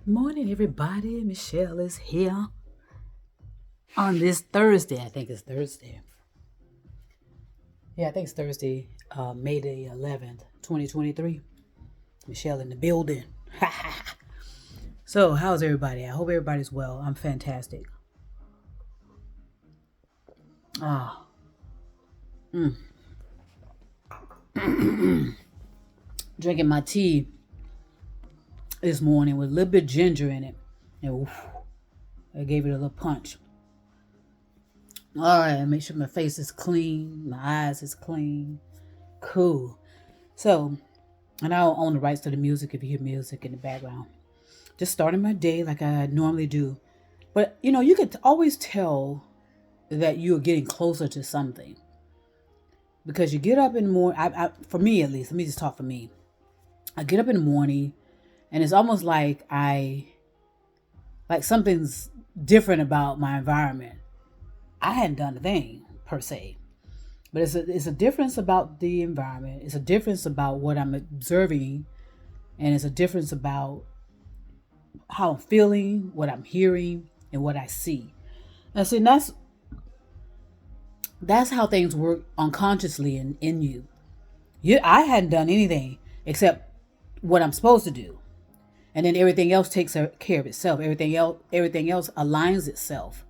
Morning, everybody. Michelle is here on this Thursday. I think it's Thursday. Yeah, I think it's Thursday, May the 11th, 2023. Michelle in the building. So, how's everybody? I hope everybody's well. I'm fantastic. Ah, drinking my tea this morning with a little bit of ginger in it. And oof, I gave it a little punch. All right, make sure my face is clean, my eyes is clean. Cool. So, and I don't own the rights to the music if you hear music in the background. Just starting my day like I normally do. But, you could always tell that you're getting closer to something. Because you get up in the morning, for me at least, let me just talk for me. I get up in the morning and it's almost like something's different about my environment. I hadn't done a thing per se, but it's a difference about the environment. It's a difference about what I'm observing, and it's a difference about how I'm feeling, what I'm hearing, and what I see. And see, that's how things work unconsciously in you. I hadn't done anything except what I'm supposed to do, and then everything else takes care of itself. Everything else aligns itself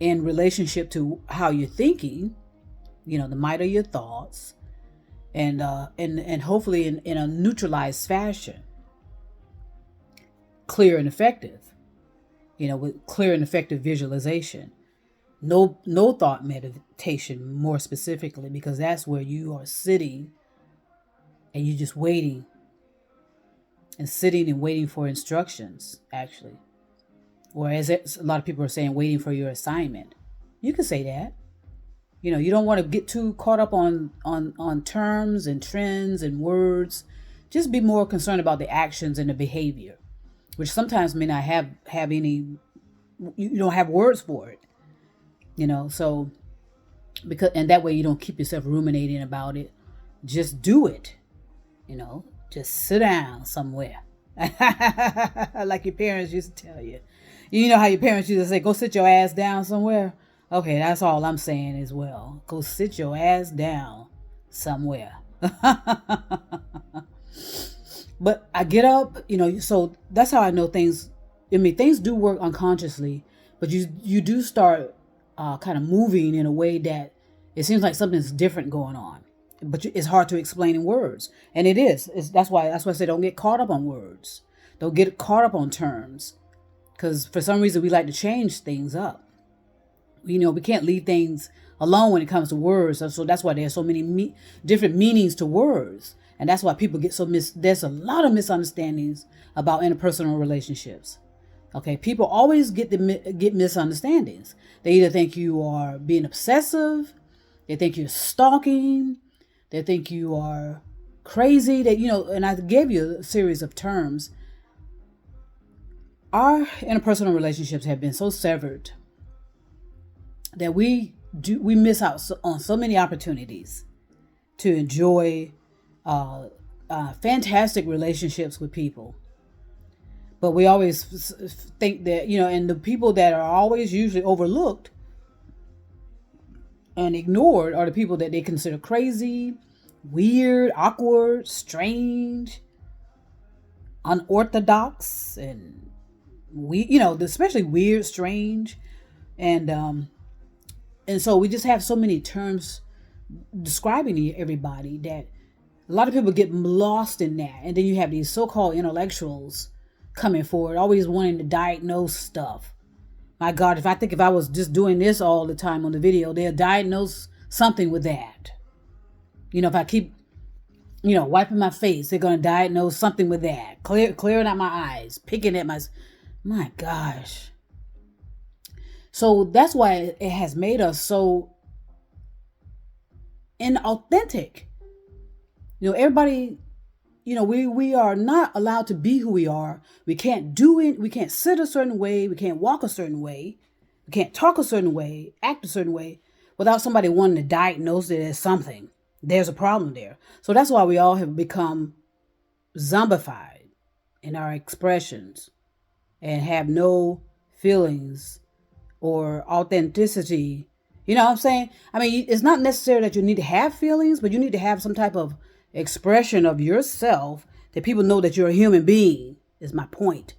in relationship to how you're thinking, the might of your thoughts, and hopefully in a neutralized fashion, clear and effective, with clear and effective visualization. No thought meditation, more specifically, because that's where you are sitting and you're just waiting and sitting and waiting for instructions, actually. Or as a lot of people are saying, waiting for your assignment. You can say that. You don't want to get too caught up on terms and trends and words. Just be more concerned about the actions and the behavior, which sometimes may not have any, you don't have words for it. So and that way you don't keep yourself ruminating about it. Just do it. Just sit down somewhere. Like your parents used to tell you. You know how your parents used to say, go sit your ass down somewhere? Okay, that's all I'm saying as well. Go sit your ass down somewhere. But I get up, so that's how I know things. Things do work unconsciously, but you do start kind of moving in a way that it seems like something's different going on. But it's hard to explain in words. And it is. That's why I say don't get caught up on words. Don't get caught up on terms. Because for some reason we like to change things up. We can't leave things alone when it comes to words. So that's why there's so many different meanings to words. And that's why people get there's a lot of misunderstandings about interpersonal relationships. Okay, people always get misunderstandings. They either think you are being obsessive, they think you're stalking, they think you are crazy. And I gave you a series of terms. Our interpersonal relationships have been so severed that we miss out on so many opportunities to enjoy fantastic relationships with people. But we always think that, and the people that are always usually overlooked and ignored are the people that they consider crazy, weird, awkward, strange, unorthodox, and especially weird, strange. And so we just have so many terms describing everybody that a lot of people get lost in that. And then you have these so-called intellectuals coming forward, always wanting to diagnose stuff. My God, if I was just doing this all the time on the video, they'll diagnose something with that. If I keep, wiping my face, they're going to diagnose something with that. Clearing out my eyes, picking at my gosh. So that's why it has made us so inauthentic. Everybody, we are not allowed to be who we are. We can't do it. We can't sit a certain way. We can't walk a certain way. We can't talk a certain way, act a certain way without somebody wanting to diagnose it as something. There's a problem there. So that's why we all have become zombified in our expressions. and have no feelings or authenticity. You know what I'm saying? I mean, it's not necessary that you need to have feelings, but you need to have some type of expression of yourself that people know that you're a human being, is my point.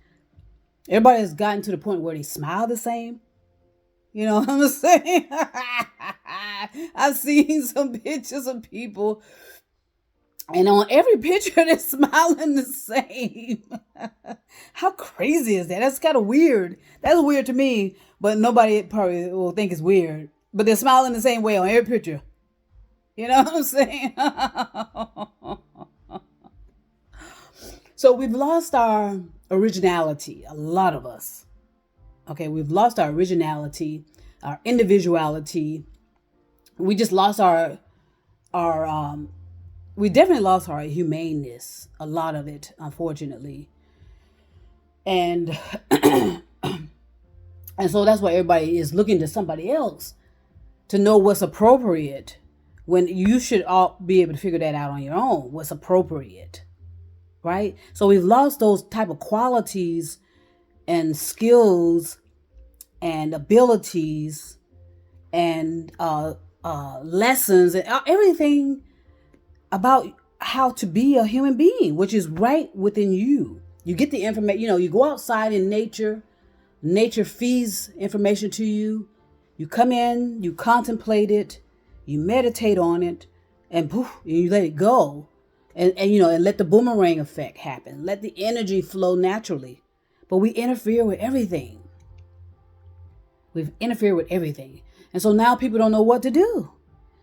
Everybody has gotten to the point where they smile the same. You know what I'm saying? I've seen some pictures of people, and on every picture they're smiling the same. How crazy is that? That's kind of weird. That's weird to me, but nobody probably will think it's weird. But they're smiling the same way on every picture. You know what I'm saying? So we've lost our originality, a lot of us. Okay, we've lost our originality, our individuality. We just lost our we definitely lost our humaneness, a lot of it, unfortunately. And and so that's why everybody is looking to somebody else to know what's appropriate, when you should all be able to figure that out on your own, what's appropriate. Right? So we've lost those type of qualities and skills and abilities and lessons and everything about how to be a human being, which is right within you. You get the information, you go outside in nature. Nature feeds information to you. You come in, you contemplate it, you meditate on it, and poof, you let it go. And let the boomerang effect happen. Let the energy flow naturally. But we interfere with everything. We've interfered with everything. And so now people don't know what to do.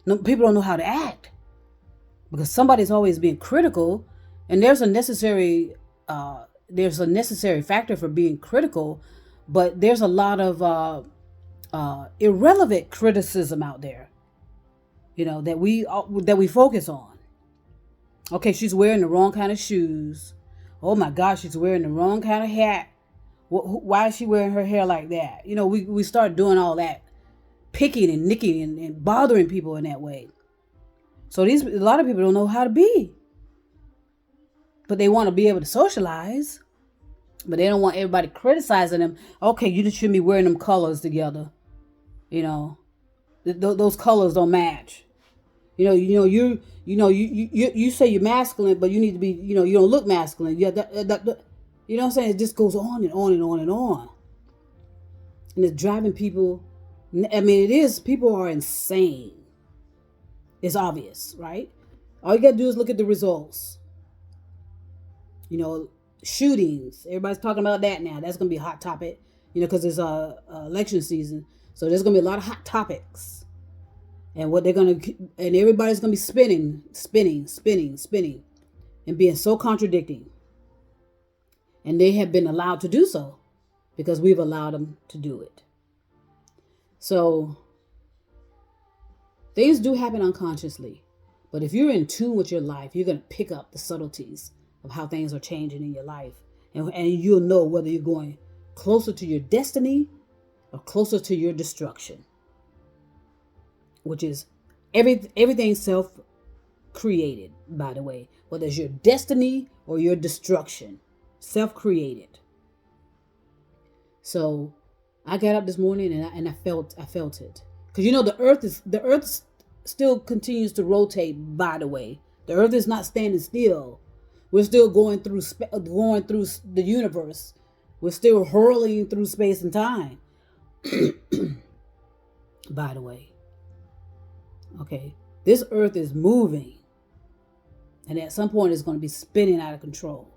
No, people don't know how to act. Because somebody's always being critical. And there's a necessary factor for being critical. But there's a lot of irrelevant criticism out there, that we focus on. Okay, she's wearing the wrong kind of shoes. Oh my gosh, she's wearing the wrong kind of hat. Why is she wearing her hair like that? We start doing all that picking and nicking and bothering people in that way. So a lot of people don't know how to be. But they want to be able to socialize. But they don't want everybody criticizing them. Okay, you just shouldn't be wearing them colors together. Those colors don't match. You say you're masculine, but you need to be, you don't look masculine. You know what I'm saying? It just goes on and on and on and on. And it's driving people. I mean, it is. People are insane. It's obvious, right? All you got to do is look at the results. Shootings. Everybody's talking about that now. That's going to be a hot topic, because it's election season. So there's going to be a lot of hot topics. And and everybody's going to be spinning, and being so contradicting. And they have been allowed to do so because we've allowed them to do it. So things do happen unconsciously. But if you're in tune with your life, you're going to pick up the subtleties of how things are changing in your life. And you'll know whether you're going closer to your destiny or closer to your destruction. Which is everything self-created, by the way. Whether it's your destiny or your destruction. Self-created. So I got up this morning and I felt it. Because the earth still continues to rotate, by the way. The earth is not standing still. We're still going through the universe. We're still hurling through space and time. By the way. Okay, this earth is moving. And at some point it's going to be spinning out of control.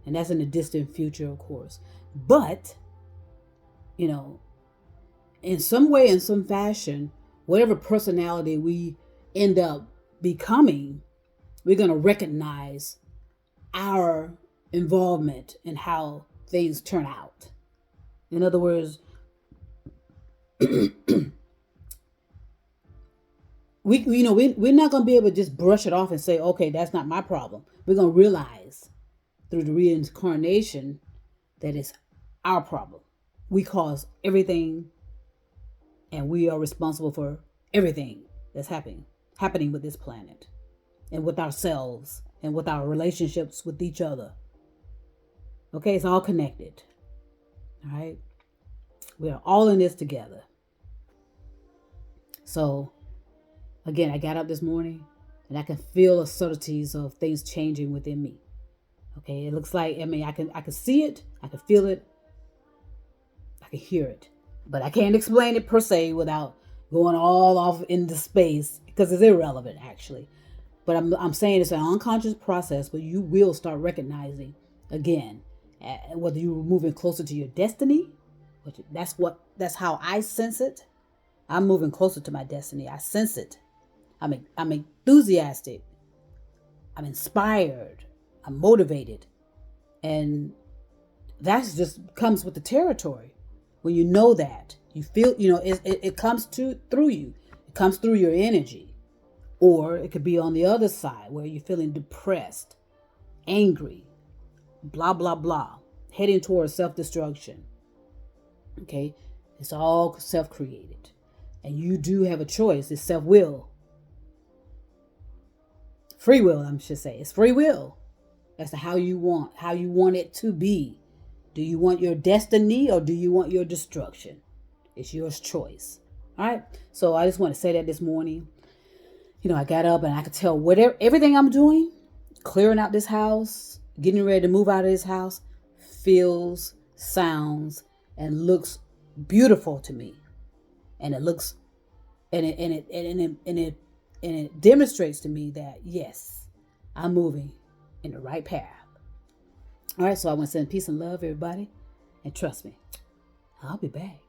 And that's in the distant future, of course. But, in some way, in some fashion, whatever personality we end up becoming, we're going to recognize our involvement in how things turn out. In other words, we're not going to be able to just brush it off and say, okay, that's not my problem. We're going to realize through the reincarnation that it's our problem. We cause everything, and we are responsible for everything that's happening with this planet and with ourselves and with our relationships with each other. Okay, it's all connected. All right. We are all in this together. So again, I got up this morning and I can feel the subtleties of things changing within me. Okay. It looks like, I can see it. I can feel it. I can hear it, but I can't explain it per se without going all off into space because it's irrelevant actually. But I'm saying it's an unconscious process, but you will start recognizing again whether you're moving closer to your destiny. Which that's how I sense it. I'm moving closer to my destiny. I sense it. I'm enthusiastic. I'm inspired. I'm motivated, and that's just comes with the territory. When you know that, you feel, it comes through you. It comes through your energy. Or it could be on the other side where you're feeling depressed, angry, blah, blah, blah, heading towards self-destruction. Okay? It's all self-created. And you do have a choice. It's self-will. Free will, I should say. It's free will. As to how you want it to be. Do you want your destiny or do you want your destruction? It's your choice. All right. So I just want to say that this morning. I got up and I could tell everything I'm doing, clearing out this house, getting ready to move out of this house, feels, sounds, and looks beautiful to me. And it looks, and it demonstrates to me that yes, I'm moving in the right path. All right, so I want to send peace and love, everybody. And trust me, I'll be back.